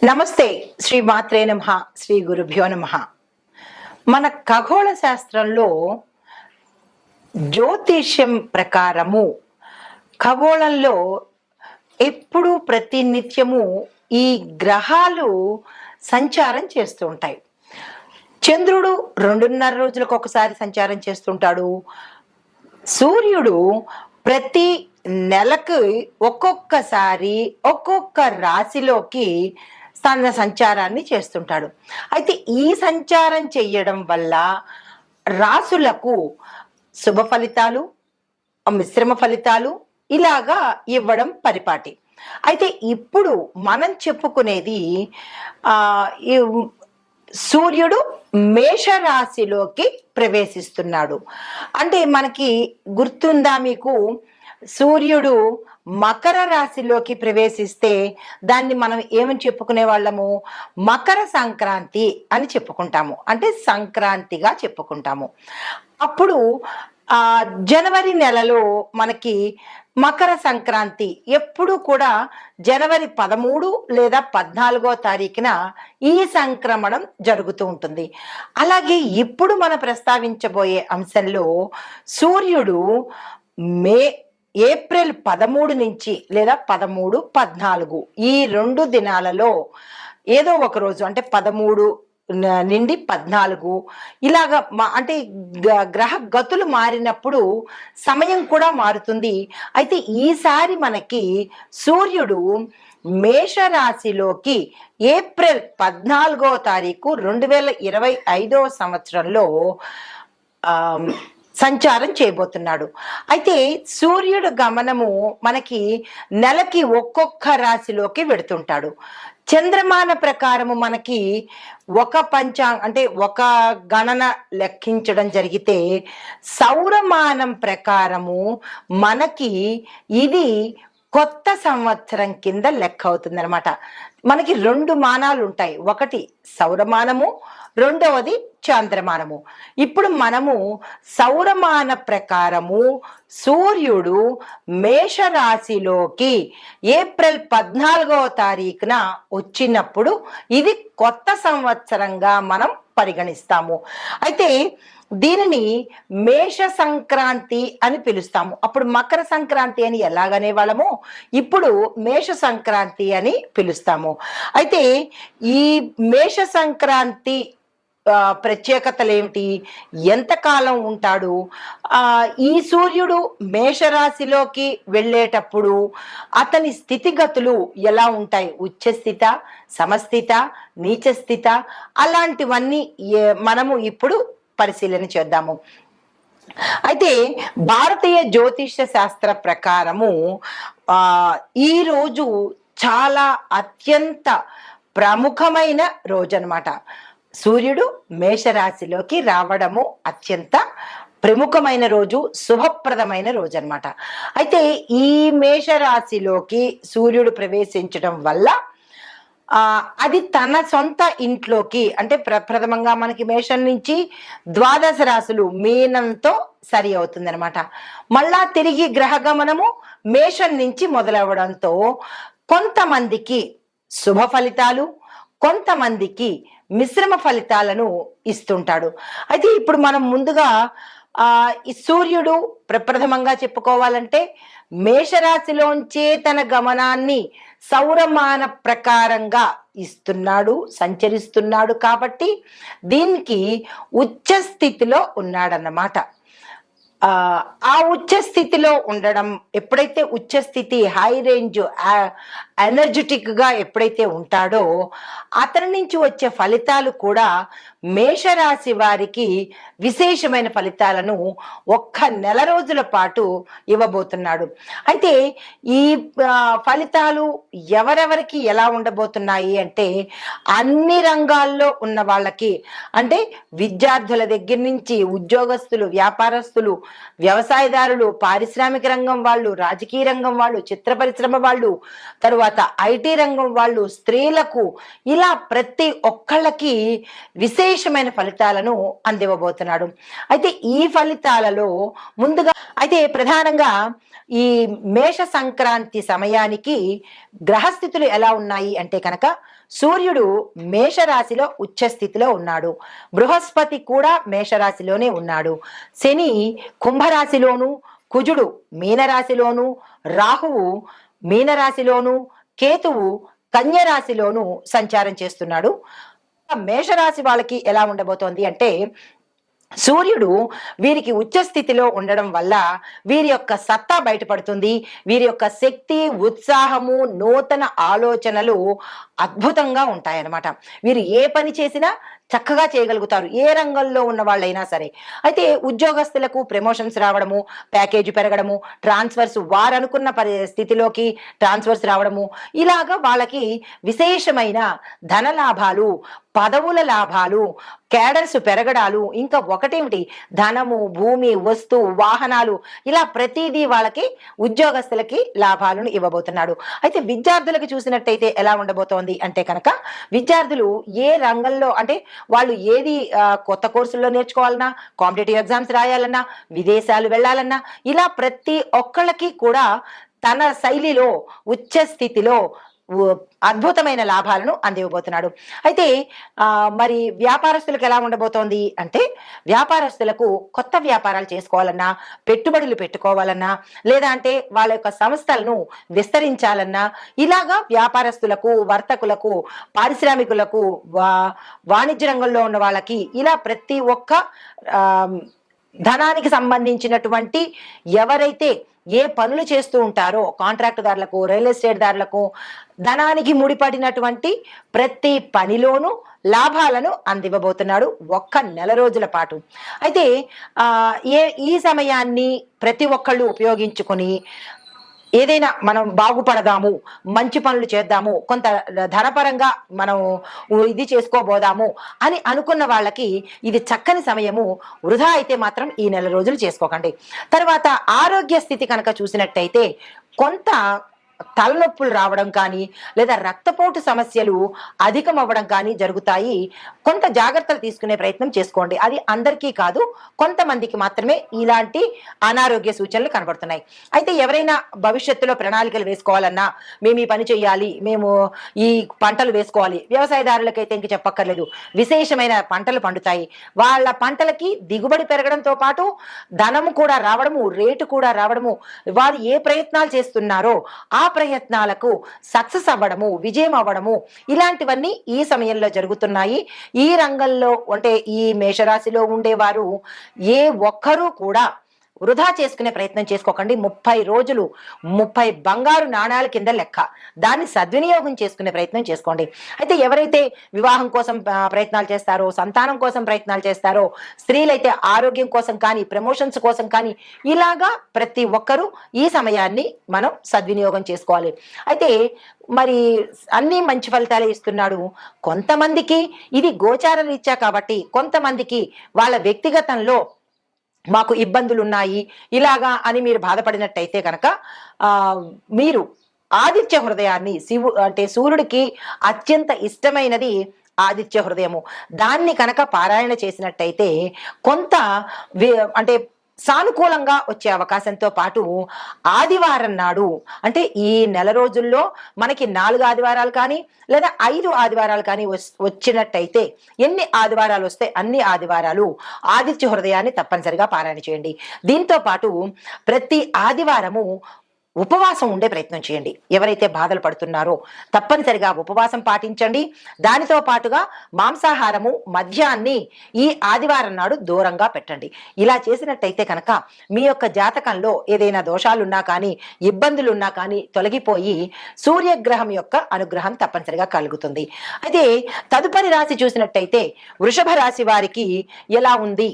నమస్తే. శ్రీ మాత్రే నమః. శ్రీ గురుభ్యో నమః. మన ఖగోళ శాస్త్రంలో జ్యోతిష్యం ప్రకారము ఖగోళంలో ఎప్పుడు ప్రతి నిత్యము ఈ గ్రహాలు సంచారం చేస్తూ ఉంటాయి. చంద్రుడు 2.5 రోజులకు ఒకసారి సంచారం చేస్తుంటాడు. సూర్యుడు ప్రతి నెలకు ఒక్కొక్కసారి ఒక్కొక్క రాశిలోకి తన సంచారాన్ని చేస్తుంటాడు. అయితే ఈ సంచారం చెయ్యడం వల్ల రాసులకు శుభ ఫలితాలు, మిశ్రమ ఫలితాలు ఇలాగా ఇవ్వడం పరిపాటి. అయితే ఇప్పుడు మనం చెప్పుకునేది ఈ సూర్యుడు మేషరాశిలోకి ప్రవేశిస్తున్నాడు. అంటే మనకి గుర్తుందా మీకు, సూర్యుడు మకర రాశిలోకి ప్రవేశిస్తే దాన్ని మనం ఏమని చెప్పుకునే వాళ్ళము? మకర సంక్రాంతి అని చెప్పుకుంటాము, అంటే సంక్రాంతిగా చెప్పుకుంటాము. అప్పుడు జనవరి నెలలో మనకి మకర సంక్రాంతి ఎప్పుడు కూడా జనవరి 13 లేదా 14వ తారీఖున ఈ సంక్రమణం జరుగుతూ ఉంటుంది. అలాగే ఇప్పుడు మనం ప్రస్తావించబోయే అంశంలో సూర్యుడు ఏప్రిల్ 13 నుంచి లేదా 13, 14 ఈ 2 దినాలలో ఏదో ఒక రోజు, అంటే 13 నుండి 14 ఇలాగా అంటే గ్రహ గతులు మారినప్పుడు సమయం కూడా మారుతుంది. అయితే ఈసారి మనకి సూర్యుడు మేషరాశిలోకి ఏప్రిల్ 14వ తారీఖు 2025వ సంవత్సరంలో సంచారం చేయబోతున్నాడు. అయితే సూర్యుడు గమనము మనకి నెలకి ఒక్కొక్క రాశిలోకి వెడుతుంటాడు. చంద్రమాన ప్రకారము మనకి అంటే ఒక గణన లెక్కించడం జరిగితే సౌరమానం ప్రకారము మనకి ఇది కొత్త సంవత్సరం కింద లెక్క అవుతుంది అనమాట. మనకి 2 మానాలు ఉంటాయి, ఒకటి సౌరమానము, రెండవది చాంద్రమానము. ఇప్పుడు మనము సౌరమాన ప్రకారము సూర్యుడు మేషరాశిలోకి ఏప్రిల్ 14వ తారీఖున వచ్చినప్పుడు ఇది కొత్త సంవత్సరంగా మనం పరిగణిస్తాము. అయితే దీనిని మేష సంక్రాంతి అని పిలుస్తాము. అప్పుడు మకర సంక్రాంతి అని ఎలాగనే వాళ్ళము, ఇప్పుడు మేష సంక్రాంతి అని పిలుస్తాము. అయితే ఈ మేష సంక్రాంతి ప్రత్యేకతలు ఏమిటి, ఎంతకాలం ఉంటాడు, ఈ సూర్యుడు మేషరాశిలోకి వెళ్ళేటప్పుడు అతని స్థితిగతులు ఎలా ఉంటాయి, ఉచ్చస్థిత, సమస్థిత, నీచస్థిత, అలాంటివన్నీ మనము ఇప్పుడు పరిశీలన చేద్దాము. అయితే భారతీయ జ్యోతిష శాస్త్ర ప్రకారము ఈ రోజు చాలా అత్యంత ప్రముఖమైన రోజు అన్నమాట. సూర్యుడు మేషరాశిలోకి రావడము అత్యంత ప్రముఖమైన రోజు, శుభప్రదమైన రోజు అన్నమాట. అయితే ఈ మేషరాశిలోకి సూర్యుడు ప్రవేశించడం వల్ల అది తన సొంత ఇంట్లోకి, అంటే ప్రథమంగా మనకి మేషం నుంచి 12 రాశులు మీనంతో సరి అవుతుంది అనమాట. మళ్ళా తిరిగి గ్రహ గమనము మేషం నుంచి మొదలవడంతో కొంతమందికి శుభ ఫలితాలు, కొంతమందికి మిశ్రమ ఫలితాలను ఇస్తుంటాడు. అయితే ఇప్పుడు మనం ముందుగా ఈ సూర్యుడు ప్రప్రథమంగా చెప్పుకోవాలంటే మేషరాశిలోంచే తన గమనాన్ని సౌరమాన ప్రకారంగా ఇస్తున్నాడు, సంచరిస్తున్నాడు. కాబట్టి దీనికి ఉచ్చ స్థితిలో ఉన్నాడన్నమాట. ఆ ఉచ్చ స్థితిలో ఉండడం, ఎప్పుడైతే ఉచ్చ స్థితి, హై రేంజ్, ఎనర్జెటిక్ గా ఎప్పుడైతే ఉంటాడో అతని నుంచి వచ్చే ఫలితాలు కూడా మేషరాశి వారికి విశేషమైన ఫలితాలను ఒక్క నెల రోజుల పాటు ఇవ్వబోతున్నాడు. అయితే ఈ ఫలితాలు ఎవరెవరికి ఎలా ఉండబోతున్నాయి అంటే అన్ని రంగాల్లో ఉన్న వాళ్ళకి, అంటే విద్యార్థుల దగ్గర నుంచి ఉద్యోగస్తులు, వ్యాపారస్తులు, వ్యవసాయదారులు, పారిశ్రామిక రంగం వాళ్ళు, రాజకీయ రంగం వాళ్ళు, చిత్ర పరిశ్రమ వాళ్ళు, తరువాత ఐటీ రంగం వాళ్ళు, స్త్రీలకు, ఇలా ప్రతి ఒక్కళ్ళకి విశేషమైన ఫలితాలను అందివ్వబోతున్నాడు. అయితే ఈ ఫలితాలలో ముందుగా అయితే ప్రధానంగా ఈ మేష సంక్రాంతి సమయానికి గ్రహస్థితులు ఎలా ఉన్నాయి అంటే కనుక సూర్యుడు మేషరాశిలో ఉచ్చస్థితిలో ఉన్నాడు, బృహస్పతి కూడా మేషరాశిలోనే ఉన్నాడు, శని కుంభరాశిలోను, కుజుడు మీనరాశిలోను, రాహువు మీనరాశిలోను, కేతువు కన్యరాశిలోను సంచారం చేస్తున్నాడు. మేషరాశి వాళ్ళకి ఎలా ఉండబోతోంది అంటే సూర్యుడు వీరికి ఉచ్చస్థితిలో ఉండడం వల్ల వీరి యొక్క సత్తా బయటపడుతుంది, వీరి యొక్క శక్తి, ఉత్సాహము, నూతన ఆలోచనలు అద్భుతంగా ఉంటాయన్నమాట. వీరు ఏ పని చేసినా చక్కగా చేయగలుగుతారు, ఏ రంగంలో ఉన్న వాళ్ళైనా సరే. అయితే ఉద్యోగస్తులకు ప్రమోషన్స్ రావడము, ప్యాకేజీ పెరగడము, ట్రాన్స్ఫర్స్ వారు అనుకున్న స్థితిలోకి ట్రాన్స్ఫర్స్ రావడము, ఇలాగా వాళ్ళకి విశేషమైన ధన లాభాలు, పదవుల లాభాలు, క్యాడర్స్ పెరగడాలు, ఇంకా ఒకటేమిటి ధనము, భూమి, వస్తువు, వాహనాలు, ఇలా ప్రతిదీ వాళ్ళకి ఉద్యోగస్తులకి లాభాలను ఇవ్వబోతున్నాడు. అయితే విద్యార్థులకు చూసినట్టయితే ఎలా ఉండబోతోంది అంటే కనుక విద్యార్థులు ఏ రంగంలో అంటే వాళ్ళు ఏది కొత్త కోర్సుల్లో నేర్చుకోవాలన్నా, కాంపిటేటివ్ ఎగ్జామ్స్ రాయాలన్నా, విదేశాలు వెళ్ళాలన్నా, ఇలా ప్రతి ఒక్కళ్ళకి కూడా తన శైలిలో ఉచ్చ స్థితిలో అద్భుతమైన లాభాలను అందివ్వబోతున్నాడు. అయితే మరి వ్యాపారస్తులకు ఎలా ఉండబోతోంది అంటే వ్యాపారస్తులకు కొత్త వ్యాపారాలు చేసుకోవాలన్నా, పెట్టుబడులు పెట్టుకోవాలన్నా, లేదా అంటే వాళ్ళ యొక్క సంస్థలను విస్తరించాలన్నా, ఇలాగా వ్యాపారస్తులకు, వర్తకులకు, పారిశ్రామికులకు, వాణిజ్య రంగంలో ఉన్న వాళ్ళకి ఇలా ప్రతి ఒక్క ధనానికి సంబంధించినటువంటి ఎవరైతే ఏ పనులు చేస్తూ ఉంటారో కాంట్రాక్టుదారులకు, రియల్ ఎస్టేట్ దారులకు, ధనానికి ముడిపడినటువంటి ప్రతి పనిలోనూ లాభాలను అందివ్వబోతున్నాడు ఒక్క నెల రోజుల పాటు. అయితే ఈ సమయాన్ని ప్రతి ఒక్కళ్ళు ఉపయోగించుకొని ఏదైనా మనం బాగుపడదాము, మంచి పనులు చేద్దాము, కొంత ధనపరంగా మనం ఇది చేసుకోబోదాము అని అనుకున్న వాళ్ళకి ఇది చక్కని సమయము. వృధా అయితే మాత్రం ఈ నెల రోజులు చేసుకోకండి. తర్వాత ఆరోగ్య స్థితి కనుక చూసినట్టయితే కొంత తలనొప్పులు రావడం కానీ, లేదా రక్తపోటు సమస్యలు అధికం అవ్వడం కానీ జరుగుతాయి. కొంత జాగ్రత్తలు తీసుకునే ప్రయత్నం చేసుకోండి. అది అందరికీ కాదు, కొంతమందికి మాత్రమే ఇలాంటి అనారోగ్య సూచనలు కనబడుతున్నాయి. అయితే ఎవరైనా భవిష్యత్తులో ప్రణాళికలు వేసుకోవాలన్నా, మేము ఈ పని చేయాలి, మేము ఈ పంటలు వేసుకోవాలి, వ్యవసాయదారులకైతే ఇంక చెప్పక్కర్లేదు, విశేషమైన పంటలు పండుతాయి. వాళ్ళ పంటలకి దిగుబడి పెరగడంతో పాటు ధనము కూడా రావడము, రేటు కూడా రావడము, వారు ఏ ప్రయత్నాలు చేస్తున్నారో ఆ ప్రయత్నాలకు సక్సెస్ అవ్వడము, విజయం అవ్వడము, ఇలాంటివన్నీ ఈ సమయంలో జరుగుతున్నాయి. ఈ రంగంలో అంటే ఈ మేషరాశిలో ఉండేవారు ఏ ఒక్కరూ కూడా వృధా చేసుకునే ప్రయత్నం చేసుకోకండి. 30 రోజులు 30 బంగారు నాణాల కింద లెక్క, దాన్ని సద్వినియోగం చేసుకునే ప్రయత్నం చేసుకోండి. అయితే ఎవరైతే వివాహం కోసం ప్రయత్నాలు చేస్తారో, సంతానం కోసం ప్రయత్నాలు చేస్తారో, స్త్రీలైతే ఆరోగ్యం కోసం కానీ, ప్రమోషన్స్ కోసం కానీ, ఇలాగా ప్రతి ఒక్కరూ ఈ సమయాన్ని మనం సద్వినియోగం చేసుకోవాలి. అయితే మరి అన్ని మంచి ఫలితాలే ఇస్తున్నాడు. కొంతమందికి ఇది గోచార రీత్యా కాబట్టి, కొంతమందికి వాళ్ళ వ్యక్తిగతంలో మాకు ఇబ్బందులు ఉన్నాయి ఇలాగా అని మీరు బాధపడినట్టయితే కనుక మీరు ఆదిత్య హృదయాన్ని, అంటే సూర్యుడికి అత్యంత ఇష్టమైనది ఆదిత్య హృదయము, దాన్ని కనుక పారాయణ చేసినట్టయితే కొంత అంటే సానుకూలంగా వచ్చే అవకాశంతో పాటు ఆదివారం నాడు అంటే ఈ నెల రోజుల్లో మనకి 4 ఆదివారాలు కానీ లేదా 5 ఆదివారాలు కానీ వచ్చినట్టయితే, ఎన్ని ఆదివారాలు వస్తే అన్ని ఆదివారాలు ఆదిత్య హృదయాన్ని తప్పనిసరిగా పారాయణ చేయండి. దీంతో పాటు ప్రతి ఆదివారము ఉపవాసం ఉండే ప్రయత్నం చేయండి. ఎవరైతే బాధలు పడుతున్నారో తప్పనిసరిగా ఉపవాసం పాటించండి. దానితో పాటుగా మాంసాహారము మద్యాన్ని ఈ ఆదివారం నాడు దూరంగా పెట్టండి. ఇలా చేసినట్టయితే కనుక మీ యొక్క జాతకంలో ఏదైనా దోషాలున్నా కానీ, ఇబ్బందులున్నా కానీ తొలగిపోయి సూర్యగ్రహం యొక్క అనుగ్రహం తప్పనిసరిగా కలుగుతుంది. అయితే తదుపరి రాశి చూసినట్టయితే వృషభ రాశి వారికి ఎలా ఉంది